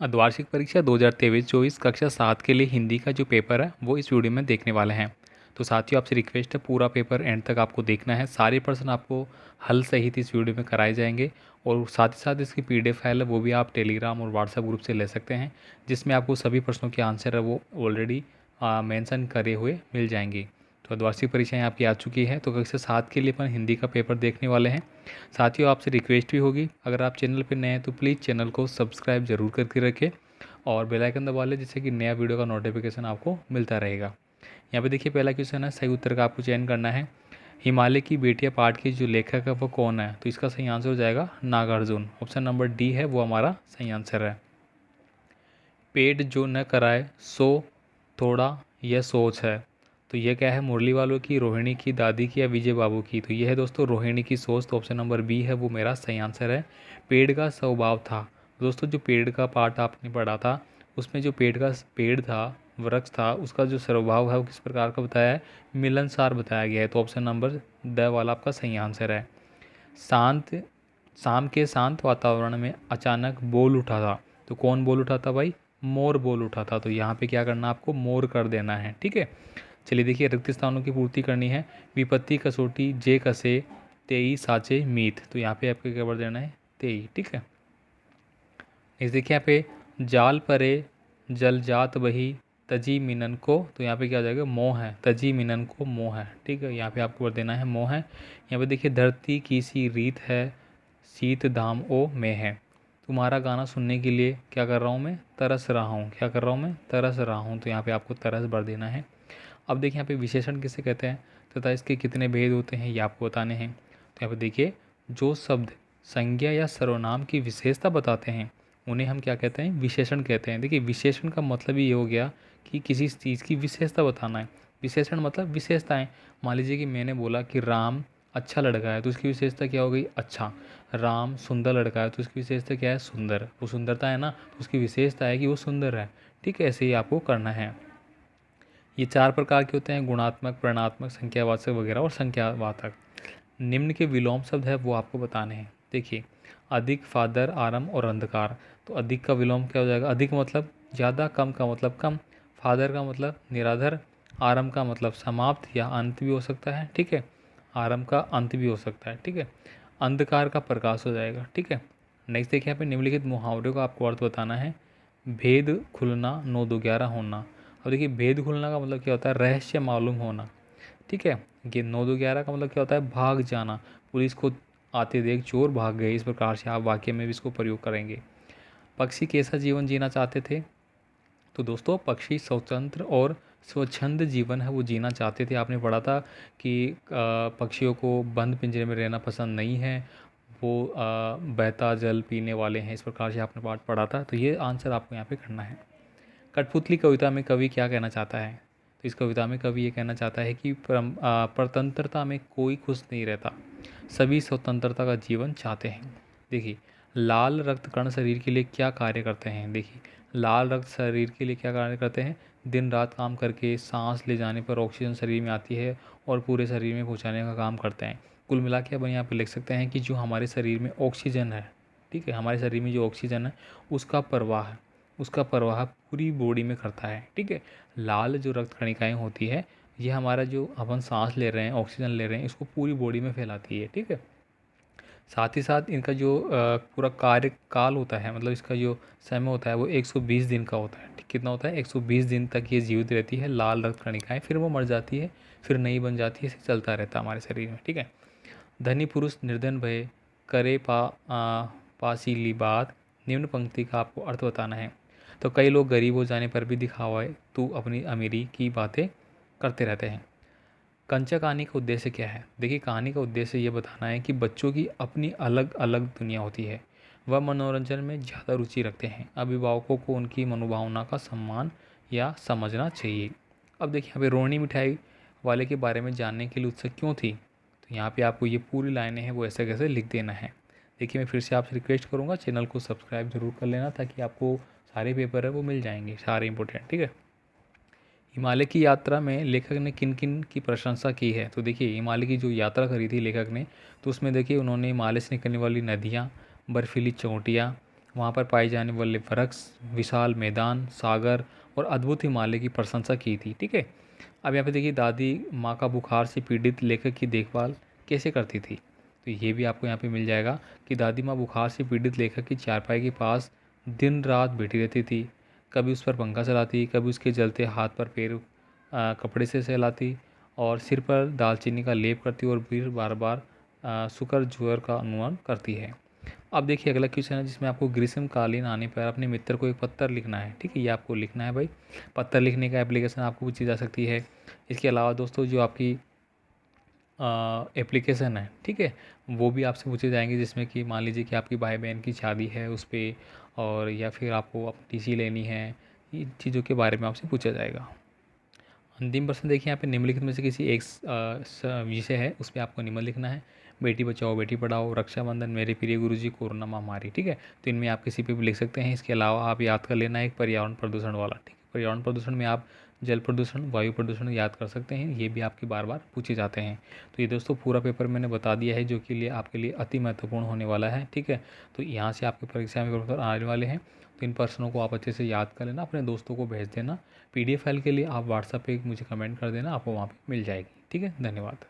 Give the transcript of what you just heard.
अर्धवार्षिक परीक्षा 2023-24 कक्षा 7 के लिए हिंदी का जो पेपर है वो इस वीडियो में देखने वाले हैं। तो साथियों आपसे रिक्वेस्ट है पूरा पेपर एंड तक आपको देखना है। सारे प्रश्न आपको हल सहित इस वीडियो में कराए जाएंगे और साथ ही साथ इसकी PDF फाइल है वो भी आप टेलीग्राम और व्हाट्सएप ग्रुप से ले सकते हैं, जिसमें आपको सभी प्रश्नों के आंसर है वो ऑलरेडी मेंशन करे हुए मिल जाएंगे। तो अर्धवार्षिक परीक्षाएँ आपकी आ चुकी है, तो कक्षा 7 के लिए अपन हिंदी का पेपर देखने वाले हैं। साथियों आपसे रिक्वेस्ट भी होगी, अगर आप चैनल पर नए हैं तो प्लीज़ चैनल को सब्सक्राइब जरूर करके रखें और बेल आइकन दबा लें, जिससे कि नया वीडियो का नोटिफिकेशन आपको मिलता रहेगा। यहाँ पे देखिए पहला क्वेश्चन है, सही उत्तर का आपको चयन करना है। हिमालय की बेटियां पाठ के जो लेखक है वो कौन है? तो इसका सही आंसर हो जाएगा नागार्जुन। ऑप्शन नंबर डी है वो हमारा सही आंसर है। पेट जो न कराए सो थोड़ा यह सोच है, तो ये क्या है? मुरली वालों की, रोहिणी की, दादी की या विजय बाबू की? तो ये है दोस्तों रोहिणी की सोच। तो ऑप्शन नंबर बी है वो मेरा सही आंसर है। पेड़ का स्वभाव था, दोस्तों जो पेड़ का पाठ आपने पढ़ा था उसमें जो पेड़ था, वृक्ष था, उसका जो स्वभाव है वो किस प्रकार का बताया है? मिलनसार बताया गया है। तो ऑप्शन नंबर द वाला आपका सही आंसर है। शांत शाम के शांत वातावरण में अचानक बोल उठा था, तो कौन बोल उठा था भाई? मोर बोल उठा था। तो यहाँ पे क्या करना, आपको मोर कर देना है। ठीक है, चलिए देखिए रिक्त स्थानों की पूर्ति करनी है। विपत्ति कसोटी जे कसे तेई साचे मीत, तो यहाँ पे आपको क्या कर देना है? तेई। ठीक है, इस देखिए यहाँ पे जाल परे जल जात बही तजी मिनन को, तो यहाँ पे क्या हो जाएगा? मोह है। तजी मिनन को मोह है। ठीक है, यहाँ पे आपको कर देना है मोह है। यहाँ पे देखिए धरती की सी रीत है शीत धाम ओ में है, तुम्हारा गाना सुनने के लिए क्या कर रहा हूँ मैं? तरस रहा हूँ। क्या कर रहा हूँ मैं? तरस रहा हूँ। तो यहाँ पे आपको तरस भर देना है। अब देखिए यहाँ पे विशेषण किसे कहते हैं तथा इसके कितने भेद होते हैं ये आपको बताने हैं। तो यहाँ पे देखिए जो शब्द संज्ञा या सर्वनाम की विशेषता बताते हैं उन्हें हम क्या कहते हैं? विशेषण कहते हैं। देखिए विशेषण का मतलब ये हो गया कि किसी चीज़ की विशेषता बताना है। विशेषण मतलब विशेषताएं। मान लीजिए कि मैंने बोला कि राम अच्छा लड़का है, तो उसकी विशेषता क्या हो गई? अच्छा। राम सुंदर लड़का है, तो उसकी विशेषता क्या है? सुंदर। वो सुंदरता है ना, तो उसकी विशेषता है कि वो सुंदर है। ठीक है, ऐसे ही आपको करना है। ये 4 प्रकार के होते हैं, गुणात्मक, परिमाणात्मक, संख्यावाचक वगैरह और संख्यावाचक। निम्न के विलोम शब्द है वो आपको बताने हैं। देखिए अधिक, फादर, आरम और अंधकार। तो अधिक का विलोम क्या हो जाएगा? अधिक मतलब ज़्यादा, कम का मतलब कम, फादर का मतलब निराधर, आरम का मतलब समाप्त या अंत भी हो सकता है। ठीक है, आरम का अंत भी हो सकता है। ठीक है, अंधकार का प्रकाश हो जाएगा। ठीक है, नेक्स्ट देखिए यहाँ पे निम्नलिखित मुहावरों का आपको अर्थ बताना है। भेद खुलना, 9 2 11 होना। अब देखिए भेद खुलना का मतलब क्या होता है? रहस्य मालूम होना। ठीक है, ये 9 2 11 का मतलब क्या होता है? भाग जाना। पुलिस को आते देख चोर भाग गए, इस प्रकार से आप वाक्य में भी इसको प्रयोग करेंगे। पक्षी कैसा जीवन जीना चाहते थे? तो दोस्तों पक्षी स्वतंत्र और स्वच्छंद जीवन है वो जीना चाहते थे। आपने पढ़ा था कि पक्षियों को बंद पिंजरे में रहना पसंद नहीं है, वो बहता जल पीने वाले हैं, इस प्रकार से आपने पाठ पढ़ा था। तो ये आंसर आपको यहाँ पे करना है। कठपुतली कविता में कवि क्या कहना चाहता है? तो इस कविता में कवि ये कहना चाहता है कि परतंत्रता में कोई खुश नहीं रहता, सभी स्वतंत्रता का जीवन चाहते हैं। देखिए लाल रक्त कण शरीर के लिए क्या कार्य करते हैं? देखिए लाल रक्त शरीर के लिए क्या कार्य करते हैं? दिन रात काम करके सांस ले जाने पर ऑक्सीजन शरीर में आती है और पूरे शरीर में पहुंचाने का काम करते हैं। कुल मिला के अपन यहाँ पे लिख सकते हैं कि जो हमारे शरीर में ऑक्सीजन है, ठीक है, हमारे शरीर में जो ऑक्सीजन है उसका प्रवाह पूरी बॉडी में करता है। ठीक है, लाल जो रक्त कणिकाएं होती है ये हमारा जो अपन सांस ले रहे हैं, ऑक्सीजन ले रहे हैं, इसको पूरी बॉडी में फैलाती है। ठीक है, साथ ही साथ इनका जो पूरा कार्यकाल होता है, मतलब इसका जो समय होता है वो 120 दिन का होता है। ठीक, कितना होता है? 120 दिन तक ये जीवित रहती है लाल रक्त कणिकाएं, फिर वो मर जाती है, फिर नई बन जाती है, इसे चलता रहता है हमारे शरीर में। ठीक है, धनी पुरुष निर्धन भय करे पासीली बात, निम्न पंक्ति का आपको अर्थ बताना है। तो कई लोग गरीब हो जाने पर भी दिखावा तू अपनी अमीरी की बातें करते रहते हैं। कंचा कहानी का उद्देश्य क्या है? देखिए कहानी का उद्देश्य ये बताना है कि बच्चों की अपनी अलग अलग दुनिया होती है, वह मनोरंजन में ज़्यादा रुचि रखते हैं, अभिभावकों को उनकी मनोभावना का सम्मान या समझना चाहिए। अब देखिए यहाँ पे रोहिणी मिठाई वाले के बारे में जानने के लिए उत्सुक क्यों थी? तो यहाँ पे आपको ये पूरी लाइनें हैं वो ऐसे कैसे लिख देना है। देखिए मैं फिर से आपसे रिक्वेस्ट करूँगा चैनल को सब्सक्राइब जरूर कर लेना, ताकि आपको सारे पेपर है वो मिल जाएंगे, सारे इंपॉर्टेंट। ठीक है, हिमालय की यात्रा में लेखक ने किन किन की प्रशंसा की है? तो देखिए हिमालय की जो यात्रा करी थी लेखक ने, तो उसमें देखिए उन्होंने हिमालय से निकलने वाली नदियाँ, बर्फीली चोटियाँ वहाँ पर पाए जाने वाले वृक्ष, विशाल मैदान, सागर और अद्भुत हिमालय की प्रशंसा की थी। ठीक है। अब यहाँ पे देखिए दादी माँ का बुखार से पीड़ित लेखक की देखभाल कैसे करती थी, तो ये भी आपको यहाँ पे मिल जाएगा कि दादी माँ बुखार से पीड़ित लेखक की चारपाई के पास दिन रात बैठी रहती थी। कभी उस पर पंखा चलाती, कभी उसके जलते हाथ पर पैर कपड़े से सहलाती और सिर पर दालचीनी का लेप करती और फिर बार बार शुक्र ज्वर का अनुमान करती है। अब देखिए अगला क्वेश्चन है जिसमें आपको ग्रीष्मकालीन आने पर अपने मित्र को एक पत्र लिखना है। ठीक है, ये आपको लिखना है भाई। पत्र लिखने का एप्लीकेशन आपको पूछी जा सकती है। इसके अलावा दोस्तों जो आपकी एप्लीकेशन है, ठीक है, वो भी आपसे पूछे जाएंगे, जिसमें कि मान लीजिए कि आपकी भाई बहन की शादी है उस पर, और या फिर आपको अपनी टीसी लेनी है, इन चीज़ों के बारे में आपसे पूछा जाएगा। अंतिम प्रश्न देखिए यहाँ पे निम्नलिखित में से किसी एक विषय है, उस पर आपको निम्न लिखना है। बेटी बचाओ बेटी पढ़ाओ, रक्षाबंधन, मेरे प्रिय गुरुजी, कोरोना महामारी। ठीक है, तो इनमें आप किसी पे भी लिख सकते हैं। इसके अलावा आप याद कर लेना एक पर्यावरण प्रदूषण वाला। ठीक है, पर्यावरण प्रदूषण में आप जल प्रदूषण, वायु प्रदूषण याद कर सकते हैं, ये भी आपकी बार बार पूछे जाते हैं। तो ये दोस्तों पूरा पेपर मैंने बता दिया है जो कि लिए आपके लिए अति महत्वपूर्ण होने वाला है। ठीक है, तो यहाँ से आपकी परीक्षा में पेपर आने वाले हैं, तो इन प्रश्नों को आप अच्छे से याद कर लेना, अपने दोस्तों को भेज देना। पीडीएफ फाइल के लिए आप व्हाट्सएप पे मुझे कमेंट कर देना, आपको वहाँ पे मिल जाएगी। ठीक है, धन्यवाद।